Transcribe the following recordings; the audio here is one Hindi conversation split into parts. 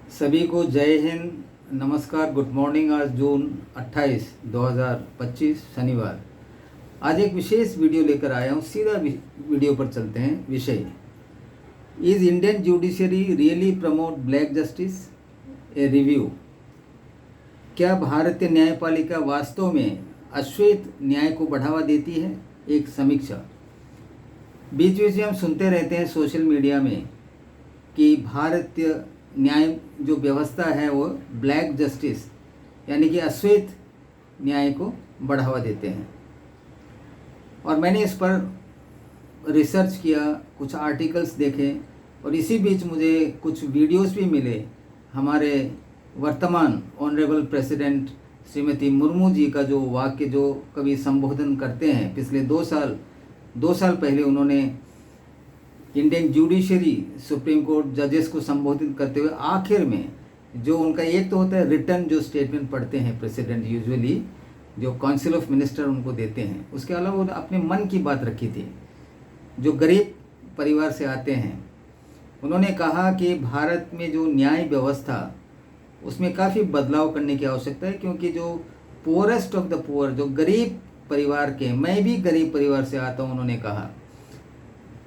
सभी को जय हिंद, नमस्कार, गुड मॉर्निंग। आज जून 28, 2025 शनिवार। आज एक विशेष वीडियो लेकर आया हूँ। सीधा वीडियो पर चलते हैं। विषय: is Indian judiciary really promote black justice? A review. क्या भारतीय न्यायपालिका वास्तव में अश्वेत न्याय को बढ़ावा देती है? एक समीक्षा। बीच बीच में हम सुनते रहते हैं सोशल मीडिया में कि भारतीय न्याय जो व्यवस्था है वो ब्लैक जस्टिस यानी कि अश्वेत न्याय को बढ़ावा देते हैं। और मैंने इस पर रिसर्च किया, कुछ आर्टिकल्स देखे और इसी बीच मुझे कुछ वीडियोस भी मिले। हमारे वर्तमान ऑनरेबल प्रेसिडेंट श्रीमती मुर्मू जी का जो वाक्य जो कभी संबोधन करते हैं, पिछले 2 साल पहले उन्होंने इंडियन जुडिशरी सुप्रीम कोर्ट जजेस को संबोधित करते हुए आखिर में जो उनका एक तो होता है रिटर्न जो स्टेटमेंट पढ़ते हैं प्रेसिडेंट, यूजुअली जो काउंसिल ऑफ मिनिस्टर उनको देते हैं, उसके अलावा उन्होंने अपने मन की बात रखी थी। जो गरीब परिवार से आते हैं, उन्होंने कहा कि भारत में जो न्याय व्यवस्था उसमें काफ़ी बदलाव करने की आवश्यकता है, क्योंकि जो पुअरेस्ट ऑफ द पुअर, जो गरीब परिवार के, मैं भी गरीब परिवार से आता हूँ, उन्होंने कहा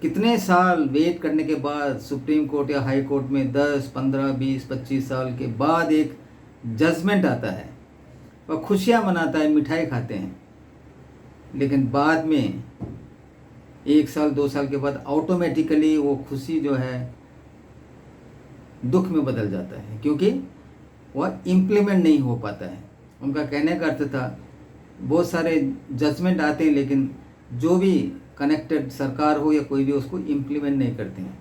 कितने साल वेट करने के बाद सुप्रीम कोर्ट या हाई कोर्ट में 10, 15, 20, 25 साल के बाद एक जजमेंट आता है और खुशियाँ मनाता है, मिठाई खाते हैं, लेकिन बाद में 1 साल 2 साल के बाद ऑटोमेटिकली वो खुशी जो है दुख में बदल जाता है, क्योंकि वह इम्प्लीमेंट नहीं हो पाता है। उनका कहने का अर्थ था बहुत सारे जजमेंट आते हैं, लेकिन जो भी कनेक्टेड सरकार हो या कोई भी उसको इम्प्लीमेंट नहीं करते हैं।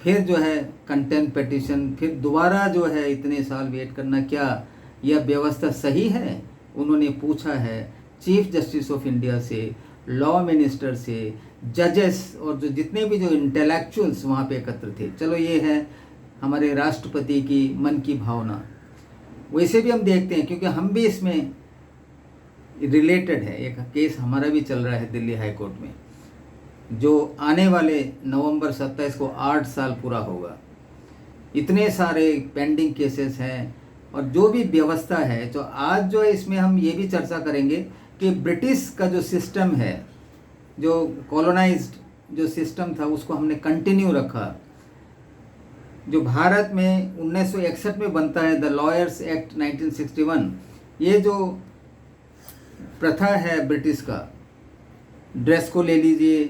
फिर जो है कंटेम्प्ट पिटीशन, फिर दोबारा जो है इतने साल वेट करना, क्या यह व्यवस्था सही है? उन्होंने पूछा है चीफ जस्टिस ऑफ इंडिया से, लॉ मिनिस्टर से, जजेस और जो जितने भी जो इंटेलेक्चुअल्स वहाँ पे एकत्र थे। चलो ये है हमारे राष्ट्रपति की मन की भावना। वैसे भी हम देखते हैं, क्योंकि हम भी इसमें रिलेटेड है। एक केस हमारा भी चल रहा है दिल्ली हाई कोर्ट में, जो आने वाले नवंबर 27 को 8 साल पूरा होगा। इतने सारे पेंडिंग केसेस हैं और जो भी व्यवस्था है, तो आज जो है इसमें हम ये भी चर्चा करेंगे कि ब्रिटिश का जो सिस्टम है, जो कॉलोनाइज्ड जो सिस्टम था, उसको हमने कंटिन्यू रखा। जो भारत में 1961 में बनता है द लॉयर्स एक्ट 1961, ये जो प्रथा है ब्रिटिश का, ड्रेस को ले लीजिए,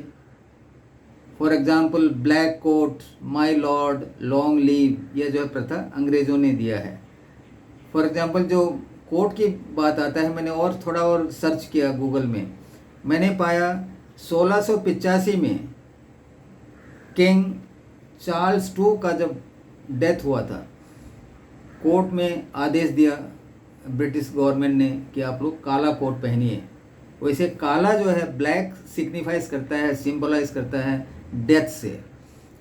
for example black coat, my lord, long leave, यह जो है प्रथा अंग्रेज़ों ने दिया है। फॉर एग्जांपल जो कोट की बात आता है, मैंने और थोड़ा और सर्च किया गूगल में, मैंने पाया 1685 में किंग चार्ल्स II का जब डेथ हुआ था, कोर्ट में आदेश दिया ब्रिटिश गवर्नमेंट ने कि आप लोग काला कोट पहनिए। वैसे काला जो है ब्लैक सिग्निफाइज करता है, सिंबलाइज करता है डेथ से।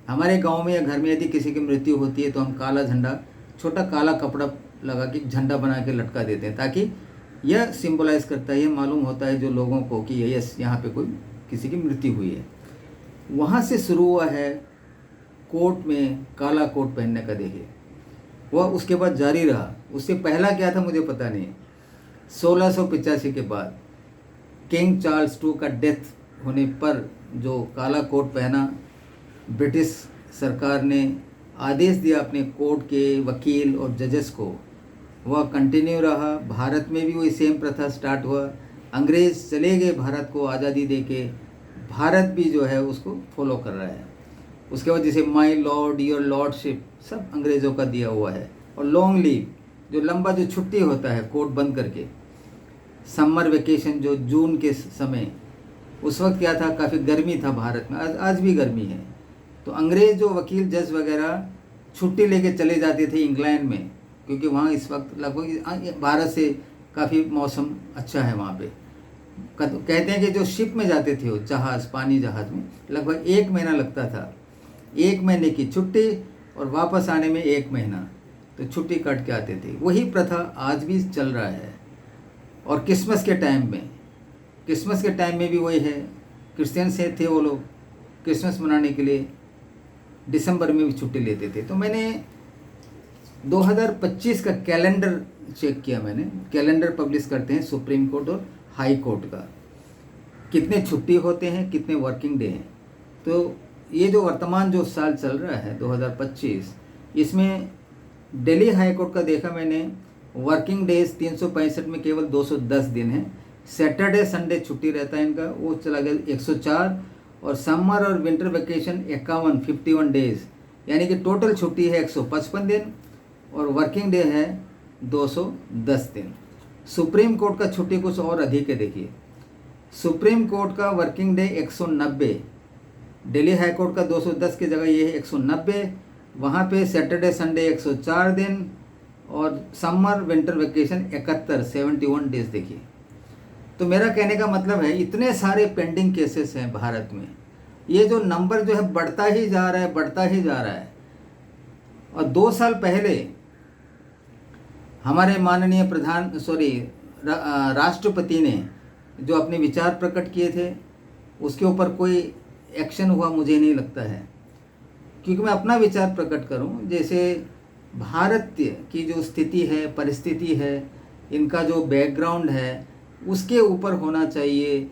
हमारे गांव में या घर में यदि किसी की मृत्यु होती है तो हम काला झंडा, छोटा काला कपड़ा लगा के झंडा बना के लटका देते हैं, ताकि यह सिंबलाइज करता है, यह मालूम होता है जो लोगों को कि यस यहाँ पे कोई किसी की मृत्यु हुई है। वहाँ से शुरू हुआ है कोर्ट में काला कोट पहनने का। देखिए वह उसके बाद जारी रहा। उससे पहला क्या था मुझे पता नहीं। 1685 के बाद किंग चार्ल्स II का डेथ होने पर जो काला कोट पहना, ब्रिटिश सरकार ने आदेश दिया अपने कोर्ट के वकील और जजेस को, वह कंटिन्यू रहा। भारत में भी वही सेम प्रथा स्टार्ट हुआ। अंग्रेज़ चले गए भारत को आज़ादी देके, भारत भी जो है उसको फॉलो कर रहा है। उसके बाद जैसे माय लॉर्ड, योर लॉर्डशिप, सब अंग्रेज़ों का दिया हुआ है। और लॉन्ग लीव, जो लंबा जो छुट्टी होता है कोर्ट बंद करके, समर वेकेशन जो जून के समय, उस वक्त क्या था, काफ़ी गर्मी था भारत में, आज भी गर्मी है, तो अंग्रेज़ जो वकील जज वगैरह छुट्टी लेके चले जाते थे इंग्लैंड में, क्योंकि वहाँ इस वक्त लगभग भारत से काफ़ी मौसम अच्छा है वहाँ पे। कहते हैं कि जो शिप में जाते थे वो जहाज़, पानी जहाज़ में, लगभग 1 महीना लगता था। 1 महीने की छुट्टी और वापस आने में 1 महीना, तो छुट्टी काट के आते थे। वही प्रथा आज भी चल रहा है। और क्रिसमस के टाइम में भी वही है। क्रिश्चियन से थे वो लोग, क्रिसमस मनाने के लिए दिसंबर में भी छुट्टी लेते थे। तो मैंने 2025 का कैलेंडर चेक किया मैंने। कैलेंडर पब्लिश करते हैं सुप्रीम कोर्ट और हाई कोर्ट का, कितने छुट्टी होते हैं, कितने वर्किंग डे हैं। तो ये जो वर्तमान जो साल चल रहा है 2025, इसमें दिल्ली हाई कोर्ट का देखा मैंने, वर्किंग डेज 365 में केवल 210 दिन है। सैटरडे संडे छुट्टी रहता है इनका, वो चला गया 104, और समर और विंटर वेकेशन 51 डेज, यानी कि टोटल छुट्टी है 155 दिन और वर्किंग डे है 210 दिन। सुप्रीम कोर्ट का छुट्टी कुछ और अधिक है। देखिए, सुप्रीम कोर्ट का working day 190, Delhi high court का 210 की जगह ये है 190। वहाँ पे सैटरडे संडे 104 दिन और समर विंटर वेकेशन 71 डेज। देखिए, तो मेरा कहने का मतलब है इतने सारे पेंडिंग केसेस हैं भारत में, ये जो नंबर जो है बढ़ता ही जा रहा है, बढ़ता ही जा रहा है। और 2 साल पहले हमारे माननीय राष्ट्रपति ने जो अपने विचार प्रकट किए थे, उसके ऊपर कोई एक्शन हुआ मुझे नहीं लगता है। क्योंकि मैं अपना विचार प्रकट करूं, जैसे भारत की जो स्थिति है, परिस्थिति है, इनका जो बैकग्राउंड है, उसके ऊपर होना चाहिए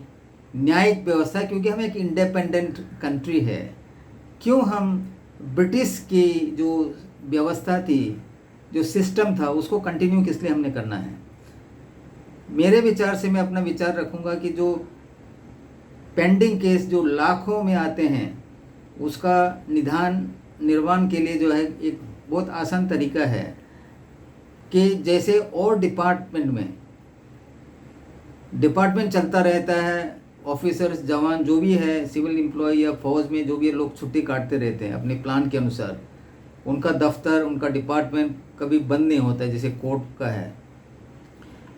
न्यायिक व्यवस्था। क्योंकि हम एक इंडिपेंडेंट कंट्री है, क्यों हम ब्रिटिश की जो व्यवस्था थी, जो सिस्टम था, उसको कंटिन्यू किस लिए हमने करना है। मेरे विचार से मैं अपना विचार रखूंगा कि जो पेंडिंग केस जो लाखों में आते हैं, उसका निर्माण के लिए जो है एक बहुत आसान तरीका है कि जैसे और डिपार्टमेंट चलता रहता है, ऑफिसर्स जवान जो भी है, सिविल एम्प्लॉय या फौज में जो भी लोग छुट्टी काटते रहते हैं अपने प्लान के अनुसार, उनका दफ्तर, उनका डिपार्टमेंट कभी बंद नहीं होता है। जैसे कोर्ट का है,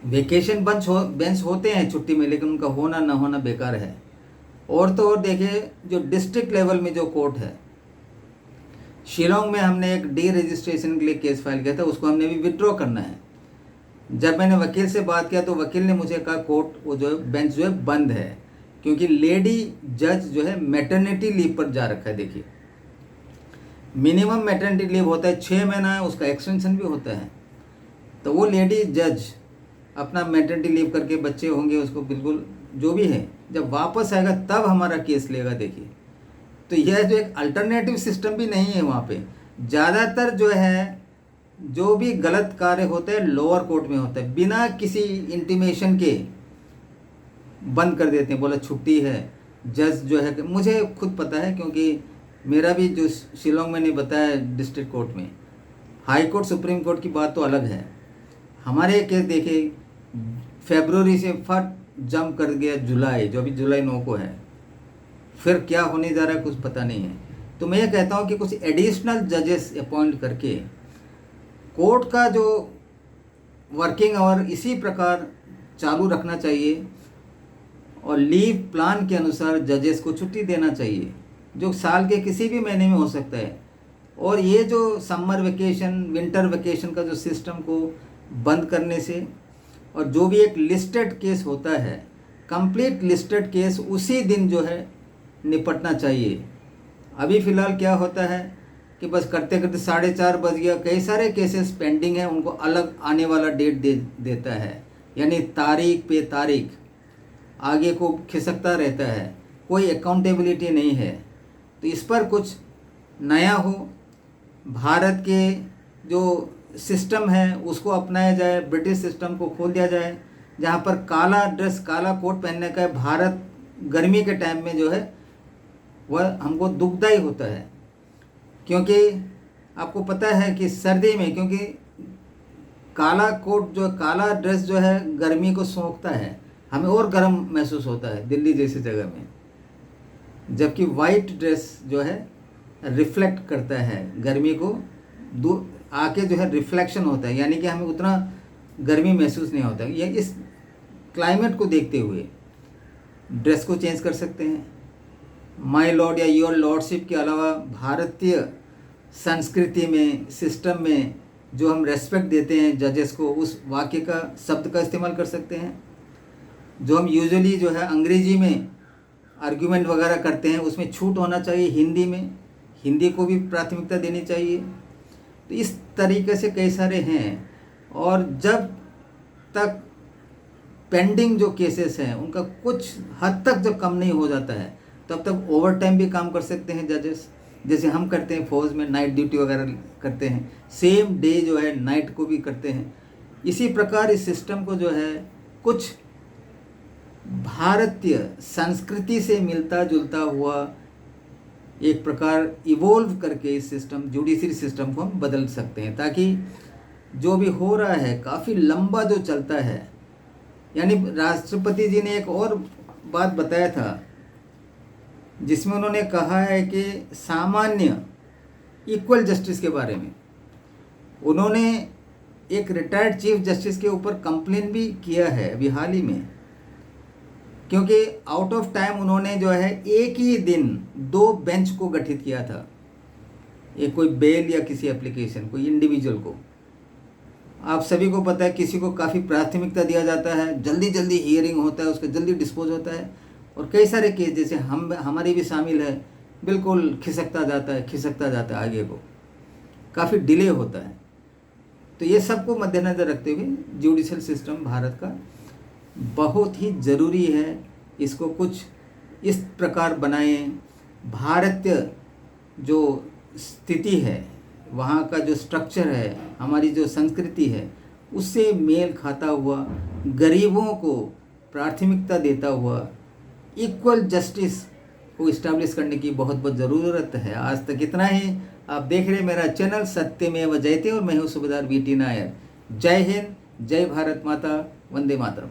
वेकेशन बेंच होते हैं छुट्टी में, लेकिन उनका होना ना होना बेकार है। और तो और देखिए, जो डिस्ट्रिक्ट लेवल में जो कोर्ट है, शिलोंग में हमने एक डी रजिस्ट्रेशन के लिए केस फाइल किया था, उसको हमने भी विड्रॉ करना है। जब मैंने वकील से बात किया तो वकील ने मुझे कहा कोर्ट वो जो है बेंच जो है बंद है, क्योंकि लेडी जज जो है मैटरनिटी लीव पर जा रखा है। देखिए, मिनिमम मैटरनिटी लीव होता है 6 महीना, उसका एक्सटेंशन भी होता है। तो वो लेडी जज अपना मैटरनिटी लीव करके, बच्चे होंगे उसको, बिल्कुल जो भी है, जब वापस आएगा तब हमारा केस लेगा। देखिए, तो यह जो एक अल्टरनेटिव सिस्टम भी नहीं है वहाँ पे। ज़्यादातर जो है, जो भी गलत कार्य होते हैं लोअर कोर्ट में होता है, बिना किसी इंटीमेशन के बंद कर देते हैं, बोला छुट्टी है। जज जो है, मुझे खुद पता है, क्योंकि मेरा भी जो शिलोंग में नहीं बताया डिस्ट्रिक्ट कोर्ट में, हाई कोर्ट सुप्रीम कोर्ट की बात तो अलग है। हमारे केस देखिए, फरवरी से फट जंप कर गया जुलाई, जो अभी जुलाई 9 को है, फिर क्या होने जा रहा है कुछ पता नहीं है। तो मैं ये कहता हूँ कि कुछ एडिशनल जजेस अपॉइंट करके कोर्ट का जो वर्किंग आवर इसी प्रकार चालू रखना चाहिए, और लीव प्लान के अनुसार जजेस को छुट्टी देना चाहिए, जो साल के किसी भी महीने में हो सकता है। और ये जो समर वेकेशन, विंटर वेकेशन का जो सिस्टम को बंद करने से, और जो भी एक लिस्टेड केस होता है, कंप्लीट लिस्टेड केस उसी दिन जो है निपटना चाहिए। अभी फ़िलहाल क्या होता है कि बस करते करते 4:30 बज गया, कई सारे केसेस पेंडिंग हैं, उनको अलग आने वाला डेट देता है, यानी तारीख पे तारीख आगे को खिसकता रहता है, कोई अकाउंटेबिलिटी नहीं है। तो इस पर कुछ नया हो, भारत के जो सिस्टम है उसको अपनाया जाए, ब्रिटिश सिस्टम को खोल दिया जाए, जहाँ पर काला ड्रेस, काला कोट पहनने का भारत गर्मी के टाइम में जो है वह हमको दुखदाई होता है। क्योंकि आपको पता है कि सर्दी में, क्योंकि काला कोट जो, काला ड्रेस जो है गर्मी को सोखता है, हमें और गर्म महसूस होता है दिल्ली जैसी जगह में, जबकि वाइट ड्रेस जो है रिफ्लेक्ट करता है गर्मी को, आके जो है रिफ्लेक्शन होता है, यानी कि हमें उतना गर्मी महसूस नहीं होता। ये इस क्लाइमेट को देखते हुए ड्रेस को चेंज कर सकते हैं। माय लॉर्ड या योर लॉर्डशिप के अलावा भारतीय संस्कृति में, सिस्टम में जो हम रेस्पेक्ट देते हैं जजेस को, उस वाक्य का, शब्द का इस्तेमाल कर सकते हैं। जो हम यूजुअली जो है अंग्रेजी में आर्ग्यूमेंट वगैरह करते हैं, उसमें छूट होना चाहिए हिंदी में, हिंदी को भी प्राथमिकता देनी चाहिए। तो इस तरीके से कई सारे हैं। और जब तक पेंडिंग जो केसेस हैं उनका कुछ हद तक जब कम नहीं हो जाता है तब तक ओवर टाइम भी काम कर सकते हैं जजेस, जैसे हम करते हैं फौज में नाइट ड्यूटी वगैरह करते हैं, सेम डे जो है नाइट को भी करते हैं। इसी प्रकार इस सिस्टम को जो है कुछ भारतीय संस्कृति से मिलता जुलता हुआ एक प्रकार इवोल्व करके इस सिस्टम जुडिशरी सिस्टम को हम बदल सकते हैं, ताकि जो भी हो रहा है काफ़ी लंबा जो चलता है। यानी राष्ट्रपति जी ने एक और बात बताया था जिसमें उन्होंने कहा है कि सामान्य इक्वल जस्टिस के बारे में उन्होंने एक रिटायर्ड चीफ जस्टिस के ऊपर कंप्लेन भी किया है अभी हाल ही में, क्योंकि आउट ऑफ टाइम उन्होंने जो है एक ही दिन 2 बेंच को गठित किया था, एक कोई बेल या किसी एप्लीकेशन कोई इंडिविजुअल को। आप सभी को पता है किसी को काफ़ी प्राथमिकता दिया जाता है, जल्दी जल्दी हियरिंग होता है, उसका जल्दी डिस्पोज होता है, और कई सारे केस जैसे हमारी भी शामिल है, बिल्कुल खिसकता जाता है आगे को, काफ़ी डिले होता है। तो ये सबको मद्देनज़र रखते हुए जुडिशल सिस्टम भारत का बहुत ही ज़रूरी है, इसको कुछ इस प्रकार बनाएं, भारतीय जो स्थिति है, वहाँ का जो स्ट्रक्चर है, हमारी जो संस्कृति है, उससे मेल खाता हुआ, गरीबों को प्राथमिकता देता हुआ इक्वल जस्टिस को इस्टेब्लिश करने की बहुत बहुत ज़रूरत है। आज तक इतना ही। आप देख रहे हैं मेरा चैनल सत्यमेव जयते और मैं हूँ सूबेदार वीटी नायर। जय हिंद, जय भारत माता, वंदे मातरम।